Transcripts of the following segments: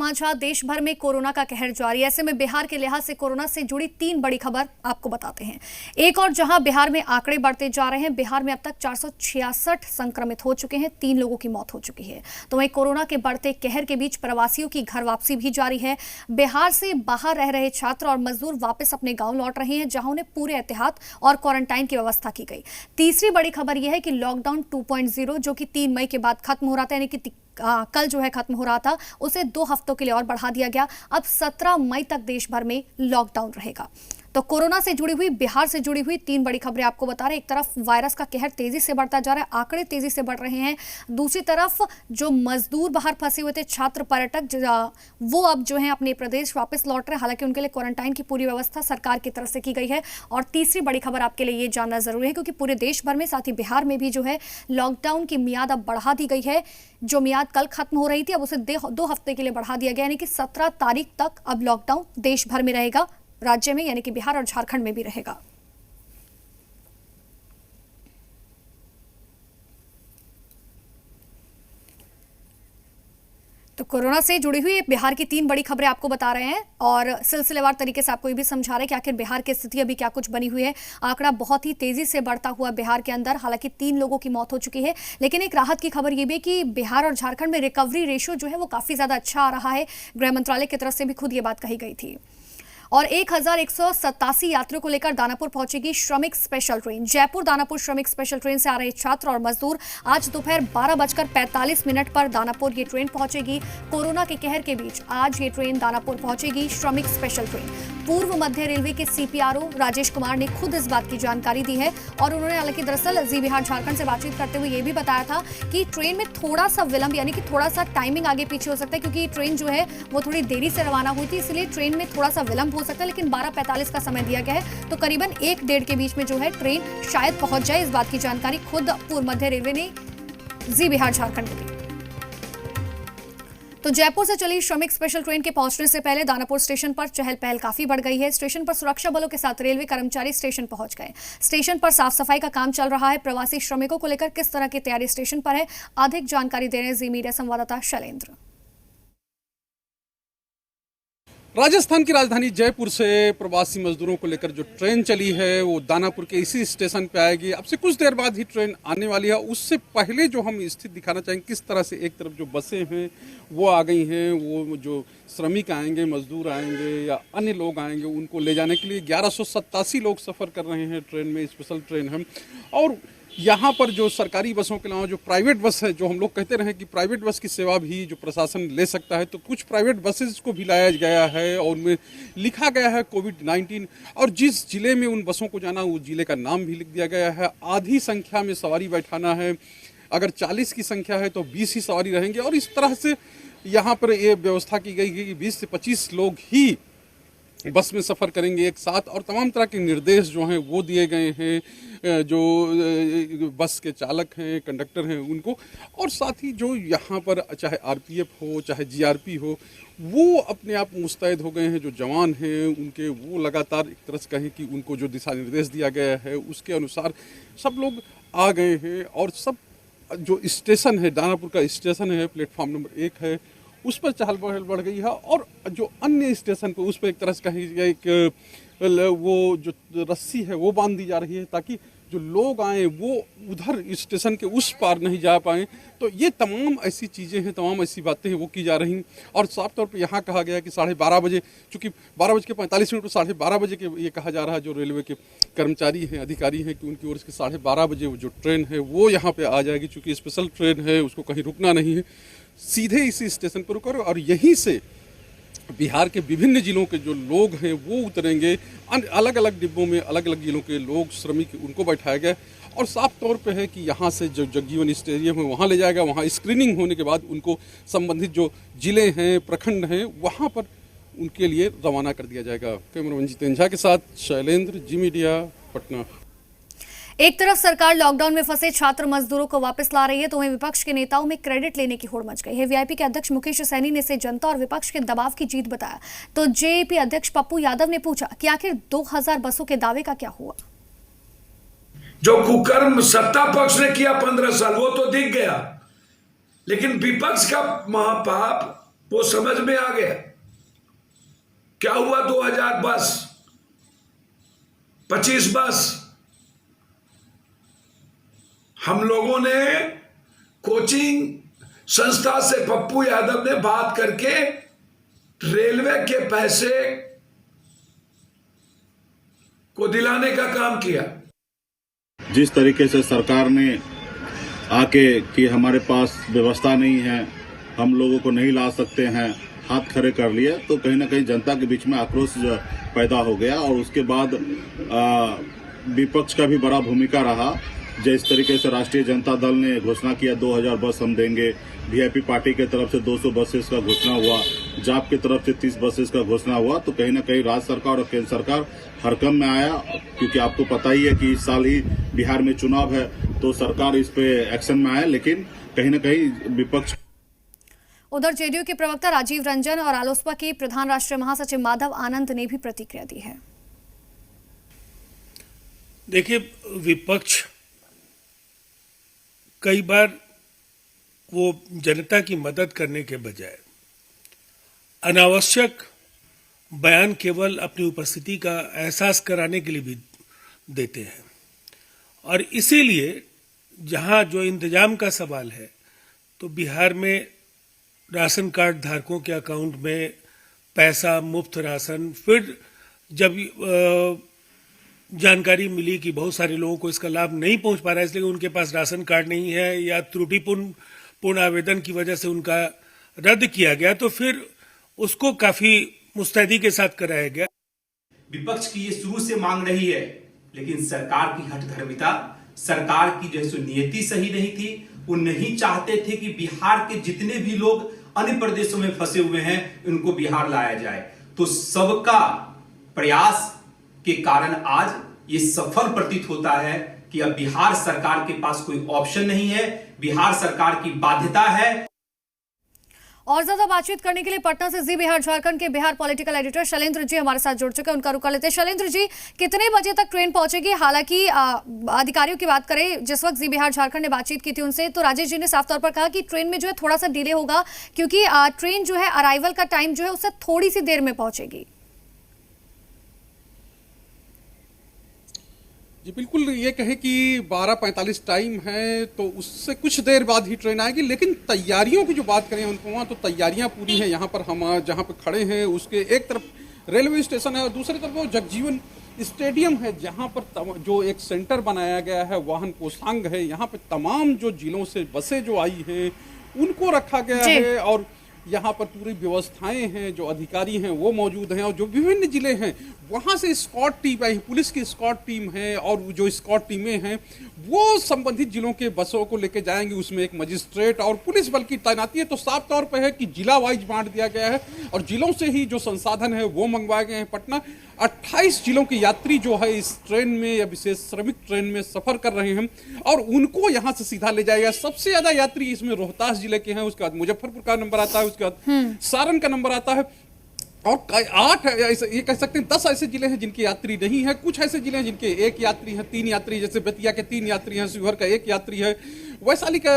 तमाचा, देश भर में कोरोना का कहर जारी। ऐसे में बिहार के लिहाज से कोरोना से जुड़ी 3 बड़ी खबर आपको बताते हैं। एक और जहां बिहार में आंकड़े बढ़ते जा रहे हैं, बिहार में अब तक 466 संक्रमित हो चुके हैं, 3 लोगों की मौत हो चुकी है। तो वहीं कोरोना के बढ़ते कहर के बीच प्रवासियों की घर वापसी भी जारी है। बिहार से बाहर रह रहे छात्र और मजदूर वापस अपने गाँव लौट रहे हैं, जहां उन्हें पूरे एहतियात और क्वारंटाइन की व्यवस्था की गई। तीसरी बड़ी खबर यह है कि लॉकडाउन 2.0 जो कि 3 मई के बाद खत्म हो रहा था, यानी कि कल जो है खत्म हो रहा था, उसे 2 हफ्तों के लिए और बढ़ा दिया गया। अब 17 मई तक देश भर में लॉकडाउन रहेगा। तो कोरोना से जुड़ी हुई, बिहार से जुड़ी हुई 3 बड़ी खबरें आपको बता रहे हैं। एक तरफ वायरस का कहर तेजी से बढ़ता जा रहा है, आंकड़े तेजी से बढ़ रहे हैं। दूसरी तरफ जो मजदूर बाहर फंसे हुए थे, छात्र, पर्यटक, वो अब जो है अपने प्रदेश वापस लौट रहे हैं। हालांकि उनके लिए क्वारंटाइन की पूरी व्यवस्था सरकार की तरफ से की गई है। और तीसरी बड़ी खबर आपके लिए ये जानना जरूरी है, क्योंकि पूरे देश भर में, साथ ही बिहार में भी जो है लॉकडाउन की मियाद अब बढ़ा दी गई है। जो मियाद कल खत्म हो रही थी, अब उसे 2 हफ्ते के लिए बढ़ा दिया गया, यानी कि 17 तारीख तक अब लॉकडाउन देश भर में रहेगा, राज्य में यानी कि बिहार और झारखंड में भी रहेगा। तो कोरोना से जुड़ी हुई बिहार की 3 बड़ी खबरें आपको बता रहे हैं और सिलसिलेवार तरीके से आपको ये भी समझा रहे हैं कि आखिर बिहार की स्थिति अभी क्या कुछ बनी हुई है। आंकड़ा बहुत ही तेजी से बढ़ता हुआ बिहार के अंदर, हालांकि 3 लोगों की मौत हो चुकी है। लेकिन एक राहत की खबर ये भी कि बिहार और झारखंड में रिकवरी रेशियो जो है वो काफी ज्यादा अच्छा आ रहा है। गृह मंत्रालय की तरफ से भी खुद ये बात कही गई थी। और 1187 यात्रियों को लेकर दानापुर पहुंचेगी श्रमिक स्पेशल ट्रेन। जयपुर दानापुर श्रमिक स्पेशल ट्रेन से आ रहे छात्र और मजदूर आज दोपहर 12:45 पर दानापुर ये ट्रेन पहुंचेगी। कोरोना के कहर के बीच आज ये ट्रेन दानापुर पहुंचेगी, श्रमिक स्पेशल ट्रेन। पूर्व मध्य रेलवे के सीपीआरओ राजेश कुमार ने खुद इस बात की जानकारी दी है और उन्होंने हालांकि दरअसल जी बिहार झारखंड से बातचीत करते हुए ये भी बताया था कि ट्रेन में थोड़ा सा विलंब, यानी कि थोड़ा सा टाइमिंग आगे पीछे हो सकता है, क्योंकि ट्रेन जो है वो थोड़ी देरी से रवाना हुई थी, इसलिए ट्रेन में थोड़ा सा विलंब हो सकता है। लेकिन 12:45 का समय दिया गया है, तो करीबन 1-1.5 के बीच में जो है ट्रेन शायद पहुंच जाए। इस बात की जानकारी खुद पूर्व मध्य रेलवे ने जी बिहार झारखंड को दी। तो जयपुर से चली श्रमिक स्पेशल ट्रेन के पहुंचने से पहले दानापुर स्टेशन पर चहल पहल काफी बढ़ गई है। स्टेशन पर सुरक्षा बलों के साथ रेलवे कर्मचारी स्टेशन पहुंच गए। स्टेशन पर साफ सफाई का काम चल रहा है। प्रवासी श्रमिकों को लेकर किस तरह की तैयारी स्टेशन पर है, अधिक जानकारी दे रहे हैं जी मीडिया संवाददाता शैलेंद्र। राजस्थान की राजधानी जयपुर से प्रवासी मजदूरों को लेकर जो ट्रेन चली है वो दानापुर के इसी स्टेशन पे आएगी। अब से कुछ देर बाद ही ट्रेन आने वाली है। उससे पहले जो हम स्थिति दिखाना चाहेंगे, किस तरह से एक तरफ जो बसें हैं वो आ गई हैं, वो जो श्रमिक आएंगे, मजदूर आएंगे या अन्य लोग आएंगे, उनको ले जाने के लिए 1187 लोग सफ़र कर रहे हैं ट्रेन में। स्पेशल ट्रेन है और यहाँ पर जो सरकारी बसों के अलावा जो प्राइवेट बस है, जो हम लोग कहते रहे कि प्राइवेट बस की सेवा भी जो प्रशासन ले सकता है, तो कुछ प्राइवेट बसेस को भी लाया गया है और उनमें लिखा गया है कोविड-19 और जिस जिले में उन बसों को जाना उस जिले का नाम भी लिख दिया गया है। आधी संख्या में सवारी बैठाना है, अगर 40 की संख्या है तो 20 ही सवारी रहेंगे और इस तरह से यहाँ पर ये व्यवस्था की गई है कि 20 से 25 लोग ही बस में सफ़र करेंगे एक साथ। और तमाम तरह के निर्देश जो हैं वो दिए गए हैं जो बस के चालक हैं, कंडक्टर हैं उनको, और साथ ही जो यहाँ पर चाहे आरपीएफ हो चाहे जीआरपी हो, वो अपने आप मुस्तैद हो गए हैं। जो जवान हैं उनके वो लगातार एक तरह से कहें कि उनको जो दिशा निर्देश दिया गया है उसके अनुसार सब लोग आ गए हैं। और सब जो स्टेशन है, दानापुर का स्टेशन है, प्लेटफॉर्म नंबर 1 है, उस पर चहल पहल बढ़ गई है। और जो अन्य स्टेशन पर उस पर एक तरह से कहीं एक वो जो रस्सी है वो बांध दी जा रही है ताकि जो लोग आए वो उधर स्टेशन के उस पार नहीं जा पाएँ। तो ये तमाम ऐसी चीज़ें हैं, तमाम ऐसी बातें हैं वो की जा रही हैं। और साफ तौर पे यहाँ कहा गया कि 12:30 बजे, चूँकि 12:45 को 12:30 बजे के ये कहा जा रहा है, जो रेलवे के कर्मचारी हैं, अधिकारी हैं, कि उनकी ओर से 12:30 बजे जो ट्रेन है वो यहाँ पर आ जाएगी। चूँकि स्पेशल ट्रेन है, उसको कहीं रुकना नहीं है, सीधे इसी स्टेशन पर रुकर और यहीं से बिहार के विभिन्न जिलों के जो लोग हैं वो उतरेंगे। अलग अलग डिब्बों में अलग अलग जिलों के लोग, श्रमिक, उनको बैठाया गया और साफ तौर पे है कि यहाँ से जो जगजीवन स्टेडियम है वहाँ ले जाएगा। वहाँ स्क्रीनिंग होने के बाद उनको संबंधित जो जिले हैं, प्रखंड हैं, वहाँ पर उनके लिए रवाना कर दिया जाएगा। कैमरामैन जितेंद्र झा के साथ शैलेंद्र, जी मीडिया, पटना। एक तरफ सरकार लॉकडाउन में फंसे छात्र मजदूरों को वापस ला रही है, तो वहीं विपक्ष के नेताओं में क्रेडिट लेने की होड़ मच गई है। वीआईपी के अध्यक्ष मुकेश सैनी ने इसे जनता और विपक्ष के दबाव की जीत बताया, तो जेएपी अध्यक्ष पप्पू यादव ने पूछा कि आखिर 2000 बसों के दावे का क्या हुआ। जो कुकर्म सत्ता पक्ष ने किया 15 साल वो तो दिख गया, लेकिन विपक्ष का महापाप वो समझ में आ गया। क्या हुआ 2000 बस, 25 बस हम लोगों ने कोचिंग संस्था से पप्पू यादव ने बात करके रेलवे के पैसे को दिलाने का काम किया। जिस तरीके से सरकार ने आके कि हमारे पास व्यवस्था नहीं है, हम लोगों को नहीं ला सकते हैं, हाथ खड़े कर लिए, तो कहीं ना कहीं जनता के बीच में आक्रोश पैदा हो गया। और उसके बाद विपक्ष का भी बड़ा भूमिका रहा। जिस तरीके से राष्ट्रीय जनता दल ने घोषणा किया 2000 बस हम देंगे, वीआईपी पार्टी के तरफ से 200 बसेस का घोषणा हुआ, जाप की तरफ से 30 बसेस का घोषणा हुआ, तो कहीं ना कहीं राज्य सरकार और केंद्र सरकार हरकम में आया। क्योंकि आपको पता ही है कि इस साल ही बिहार में चुनाव है, तो सरकार इस पे एक्शन में आया। लेकिन कहीं ना कहीं विपक्ष। उधर जेडीयू के प्रवक्ता राजीव रंजन और आलोसपा के प्रधान राष्ट्रीय महासचिव माधव आनंद ने भी प्रतिक्रिया दी है। देखिए, विपक्ष कई बार वो जनता की मदद करने के बजाय अनावश्यक बयान केवल अपनी उपस्थिति का एहसास कराने के लिए भी देते हैं। और इसीलिए जहां जो इंतजाम का सवाल है, तो बिहार में राशन कार्ड धारकों के अकाउंट में पैसा, मुफ्त राशन, फिर जब जानकारी मिली कि बहुत सारे लोगों को इसका लाभ नहीं पहुंच पा रहा है, इसलिए उनके पास राशन कार्ड नहीं है या त्रुटिपूर्ण आवेदन की वजह से उनका रद्द किया गया, तो फिर उसको काफी मुस्तैदी के साथ कराया गया। विपक्ष की ये शुरू से मांग रही है, लेकिन सरकार की हठधर्मिता, सरकार की जो है सो नियति सही नहीं थी। वो नहीं चाहते थे कि बिहार के जितने भी लोग अन्य प्रदेशों में फंसे हुए हैं उनको बिहार लाया जाए। तो सबका प्रयास के कारण आज ये सफल प्रतीत होता है कि अब बिहार सरकार के पास कोई ऑप्शन नहीं है, बिहार सरकार की बाध्यता है। और ज्यादा बातचीत करने के लिए पटना से जी बिहार झारखंड के बिहार पॉलिटिकल एडिटर शैलेंद्र जी हमारे साथ जुड़ चुके हैं, उनका रुख कर लेते हैं। शैलेंद्र जी, कितने बजे तक ट्रेन पहुंचेगी? हालांकि अधिकारियों की बात करें, जिस वक्त जी बिहार झारखंड ने बातचीत की थी उनसे, तो राजेश जी ने साफ तौर पर कहा कि ट्रेन में जो है थोड़ा सा डिले होगा, क्योंकि ट्रेन जो है अराइवल का टाइम जो है उससे थोड़ी सी देर में पहुंचेगी। जी बिल्कुल, ये कहें कि 12:45 टाइम है, तो उससे कुछ देर बाद ही ट्रेन आएगी। लेकिन तैयारियों की जो बात करें उनको, वहाँ तो तैयारियां पूरी हैं। यहाँ पर हम जहाँ पर खड़े हैं उसके एक तरफ रेलवे स्टेशन है और दूसरी तरफ वो जगजीवन स्टेडियम है, जहाँ पर जो एक सेंटर बनाया गया है, वाहन कोषांग है। यहाँ पर तमाम जो जिलों से बसें जो आई हैं उनको रखा गया है और यहाँ पर पूरी व्यवस्थाएं हैं, जो अधिकारी हैं वो मौजूद हैं और जो विभिन्न जिले हैं वहाँ से स्कॉट टीम आई, पुलिस की स्कॉट टीम है और जो स्कॉट टीमें हैं वो संबंधित जिलों के बसों को लेकर जाएंगे। उसमें एक मजिस्ट्रेट और पुलिस बल की तैनाती है। तो साफ तौर पर है कि जिला वाइज बांट दिया गया है और जिलों से ही जो संसाधन है वो मंगवाए गए हैं। पटना 28 जिलों के यात्री जो है इस ट्रेन में या विशेष श्रमिक ट्रेन में सफर कर रहे हैं और उनको यहाँ से सीधा ले जाएगा। सबसे ज्यादा यात्री इसमें रोहतास जिले के हैं, उसके बाद मुजफ्फरपुर का नंबर आता है, उसके बाद सारण का नंबर आता है और 8 ये कह सकते हैं 10 ऐसे जिले हैं जिनके यात्री नहीं है। कुछ ऐसे जिले हैं जिनके 1 यात्री है, 3 यात्री, जैसे बेतिया के 3 यात्री हैं, शिवहर का 1 यात्री है, वैशाली का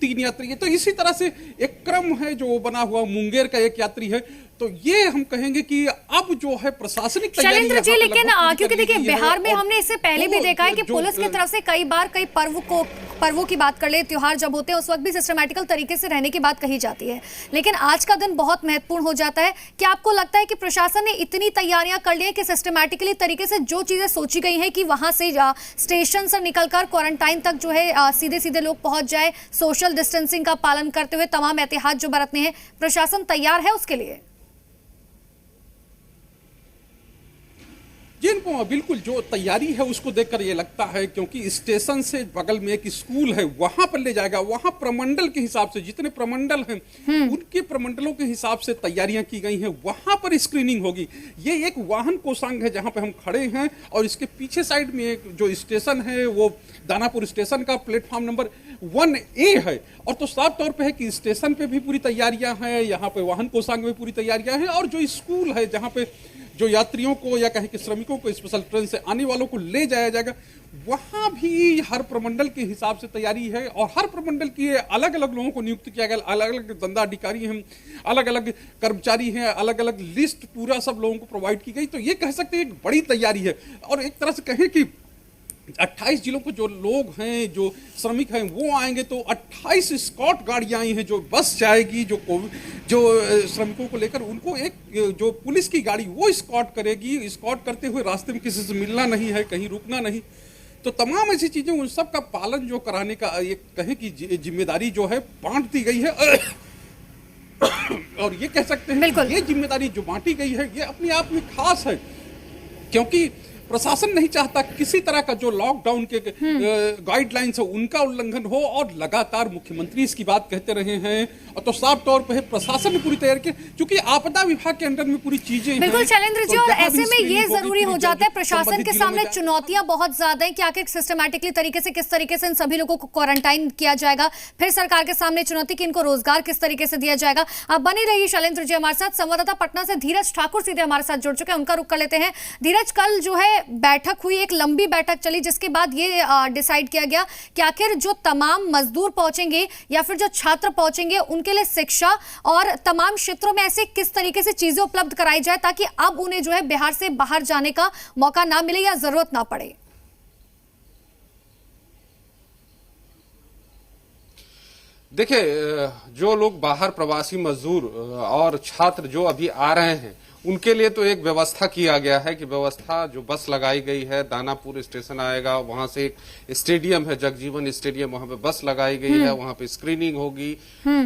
3 यात्री है। तो इसी तरह से एक क्रम है जो बना हुआ, मुंगेर का 1 यात्री है। तो ये हम कहेंगे कि अब जो है प्रशासनिक शैलेंद्र जी, लेकिन क्योंकि देखिए बिहार में हमने इससे पहले भी देखा है कि पुलिस की तरफ से कई बार कई पर्वों की बात कर ले, त्योहार जब होते हैं उस वक्त भी सिस्टमैटिकल तरीके से रहने की बात कही जाती है, लेकिन आज का दिन बहुत महत्वपूर्ण हो जाता है। क्या आपको लगता है कि प्रशासन ने इतनी तैयारियां कर ली है कि सिस्टमैटिकली तरीके से जो चीजें सोची गई हैं कि वहां से स्टेशन से निकलकर क्वारंटाइन तक जो है सीधे सीधे लोग पहुंच जाए, सोशल डिस्टेंसिंग का पालन करते हुए तमाम एहतियात जो बरतने हैं, प्रशासन तैयार है उसके लिए? जिनको बिल्कुल जो तैयारी है उसको देखकर ये लगता है, क्योंकि स्टेशन से बगल में एक स्कूल है वहां पर ले जाएगा, वहां प्रमंडल के हिसाब से जितने प्रमंडल हैं उनके प्रमंडलों के हिसाब से तैयारियां की गई हैं, वहां पर स्क्रीनिंग होगी। ये एक वाहन कोषांग है जहां पे हम खड़े हैं और इसके पीछे साइड में एक जो स्टेशन है वो दानापुर स्टेशन का प्लेटफॉर्म नंबर 1A है। और तो साफ तौर पे है कि स्टेशन पे भी पूरी तैयारियां हैं, यहाँ पे वाहन कोषांग में पूरी तैयारियां हैं, और जो स्कूल है जहाँ पे जो यात्रियों को या कहें कि श्रमिकों को स्पेशल ट्रेन से आने वालों को ले जाया जाएगा, वहां भी हर प्रमंडल के हिसाब से तैयारी है। और हर प्रमंडल की अलग अलग लोगों को नियुक्त किया गया, अलग अलग दंडाधिकारी हैं, अलग अलग कर्मचारी हैं, अलग अलग लिस्ट पूरा सब लोगों को प्रोवाइड की गई। तो ये कह सकते हैं एक बड़ी तैयारी है। और एक तरह से कहें कि 28 जिलों को जो लोग हैं, जो श्रमिक हैं, वो आएंगे, तो 28 स्कॉट गाड़ियां आई हैं, जो बस जाएगी, जो श्रमिकों को लेकर उनको एक जो पुलिस की गाड़ी वो स्कॉट करेगी। स्कॉट करते हुए रास्ते में किसी से मिलना नहीं है, कहीं रुकना नहीं। तो तमाम ऐसी चीजें, उन सब का पालन जो कराने का एक कहें कि जिम्मेदारी जो है बांट दी गई है। और ये कह सकते हैं ये जिम्मेदारी जो बांटी गई है ये अपने आप में खास है, क्योंकि प्रशासन नहीं चाहता किसी तरह का जो लॉकडाउन के गाइडलाइंस है उनका उल्लंघन हो। और लगातार मुख्यमंत्री इसकी बात कहते रहे हैं। और तो साफ तौर पर प्रशासन ने पूरी तैयारी की, क्योंकि आपदा विभाग के अंडर में पूरी चीजें बिल्कुल शैलेंद्र जी। तो और ऐसे में ये जरूरी हो जाता है, प्रशासन के सामने चुनौतियां बहुत ज्यादा हैं कि आखिर सिस्टमैटिकली तरीके से किस तरीके से इन सभी लोगों को क्वारंटाइन किया जाएगा। फिर सरकार के सामने चुनौती कि इनको रोजगार किस तरीके से दिया जाएगा। आप बने रहिए शैलेंद्र जी हमारे साथ। संवाददाता पटना से धीरज ठाकुर सीधे हमारे साथ जुड़ चुके हैं, उनका रुख कर लेते हैं। धीरज, कल जो है बैठक हुई, एक लंबी बैठक चली, जिसके बाद ये डिसाइड किया गया कि आखिर जो तमाम मजदूर पहुंचेंगे या फिर जो छात्र पहुंचेंगे उनके लिए शिक्षा और तमाम क्षेत्रों में ऐसे किस तरीके से चीजें उपलब्ध कराई जाए ताकि अब उन्हें जो है बिहार से बाहर जाने का मौका ना मिले या जरूरत ना पड़े। देखिए, जो लोग बाहर प्रवासी मजदूर और छात्र जो अभी आ रहे हैं उनके लिए तो एक व्यवस्था किया गया है कि व्यवस्था जो बस लगाई गई है, दानापुर स्टेशन आएगा, वहां से एक स्टेडियम है जगजीवन स्टेडियम, वहां पे बस लगाई गई है, वहां पे स्क्रीनिंग होगी,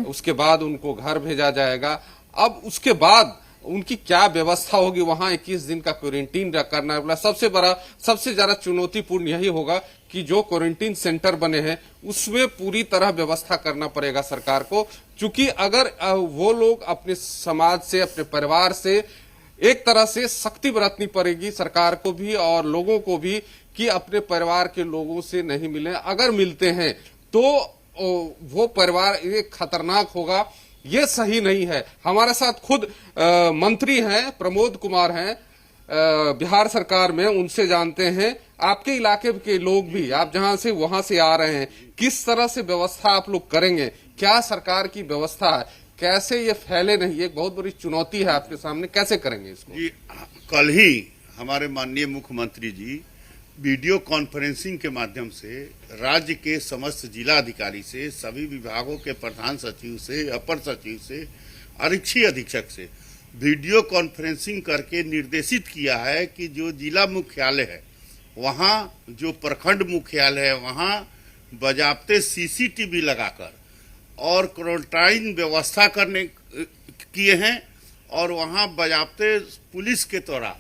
उसके बाद उनको घर भेजा जाएगा। अब उसके बाद उनकी क्या व्यवस्था होगी, वहां 21 दिन का क्वारंटीन करना है। सबसे ज्यादा चुनौतीपूर्ण यही होगा कि जो क्वारंटीन सेंटर बने हैं उसमें पूरी तरह व्यवस्था करना पड़ेगा सरकार को, क्योंकि अगर वो लोग अपने समाज से, अपने परिवार से एक तरह से सख्ती बरतनी पड़ेगी सरकार को भी और लोगों को भी कि अपने परिवार के लोगों से नहीं मिले। अगर मिलते हैं तो वो परिवार एक खतरनाक होगा, ये सही नहीं है। हमारे साथ खुद मंत्री हैं, प्रमोद कुमार हैं बिहार सरकार में, उनसे जानते हैं आपके इलाके के लोग भी, आप जहां से वहां से आ रहे हैं, किस तरह से व्यवस्था आप लोग करेंगे, क्या सरकार की व्यवस्था है, कैसे ये फैले नहीं, एक बहुत बड़ी चुनौती है आपके सामने, कैसे करेंगे इसको? जी, कल ही हमारे माननीय मुख्यमंत्री जी वीडियो कॉन्फ्रेंसिंग के माध्यम से राज्य के समस्त जिला अधिकारी से, सभी विभागों के प्रधान सचिव से, अपर सचिव से, आरक्षी अधीक्षक से वीडियो कॉन्फ्रेंसिंग करके निर्देशित किया है कि जो जिला मुख्यालय है वहां, जो प्रखंड मुख्यालय है वहां बजाबते सीसीटीवी लगाकर और क्वारंटाइन व्यवस्था करने किए हैं और वहां बजाबते पुलिस के द्वारा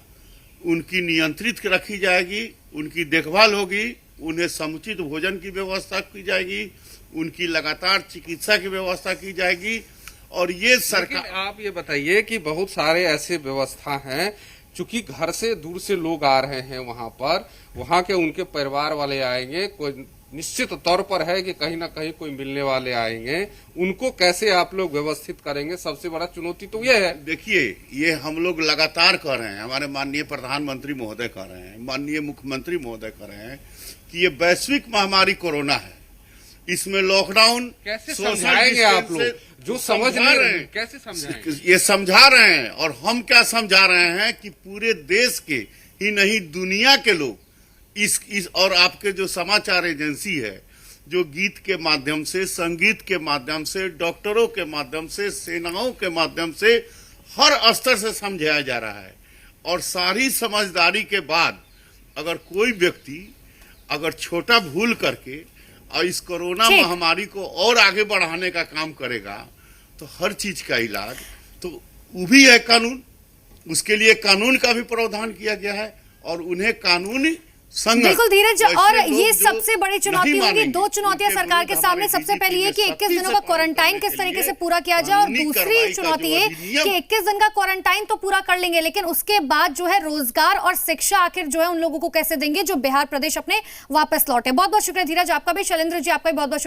उनकी नियंत्रित रखी जाएगी, उनकी देखभाल होगी, उन्हें समुचित भोजन की व्यवस्था की जाएगी, उनकी लगातार चिकित्सा की व्यवस्था की जाएगी। और ये सरकार, आप ये बताइए कि बहुत सारे ऐसे व्यवस्था हैं, चूंकि घर से दूर से लोग आ रहे हैं वहां पर, वहां के उनके परिवार वाले आएंगे, कोई निश्चित तौर पर है कि कहीं ना कहीं कोई मिलने वाले आएंगे, उनको कैसे आप लोग व्यवस्थित करेंगे? सबसे बड़ा चुनौती तो ये है। देखिए, ये हम लोग लगातार कर रहे हैं, हमारे माननीय प्रधानमंत्री महोदय कर रहे हैं, माननीय मुख्यमंत्री महोदय कर रहे हैं कि ये वैश्विक महामारी कोरोना है, इसमें लॉकडाउन कैसे समझाएंगे आप लोग जो समझ नहीं रहे हैं? कैसे समझाएंगे? ये समझा रहे हैं। और हम क्या समझा रहे हैं कि पूरे देश के ही नहीं दुनिया के लोग इस और आपके जो समाचार एजेंसी है, जो गीत के माध्यम से, संगीत के माध्यम से, डॉक्टरों के माध्यम से, सेनाओं के माध्यम से हर स्तर से समझाया जा रहा है। और सारी समझदारी के बाद अगर कोई व्यक्ति अगर छोटा भूल करके और इस कोरोना महामारी को और आगे बढ़ाने का काम करेगा तो हर चीज का इलाज तो वो भी है कानून, उसके लिए कानून का भी प्रावधान किया गया है और उन्हें कानूनी बिल्कुल धीरज। और ये सबसे बड़ी चुनौती होगी, दो चुनौतियां सरकार के सामने। सबसे पहली है कि 21 दिनों का क्वारंटाइन किस तरीके से पूरा किया जाए, और दूसरी चुनौती है कि 21 दिन का क्वारंटाइन तो पूरा कर लेंगे, लेकिन उसके बाद जो है रोजगार और शिक्षा आखिर जो है उन लोगों को कैसे देंगे जो बिहार प्रदेश अपने वापस लौटे। बहुत बहुत शुक्रिया धीरज आपका भी, शैलेंद्र जी आपका भी बहुत बहुत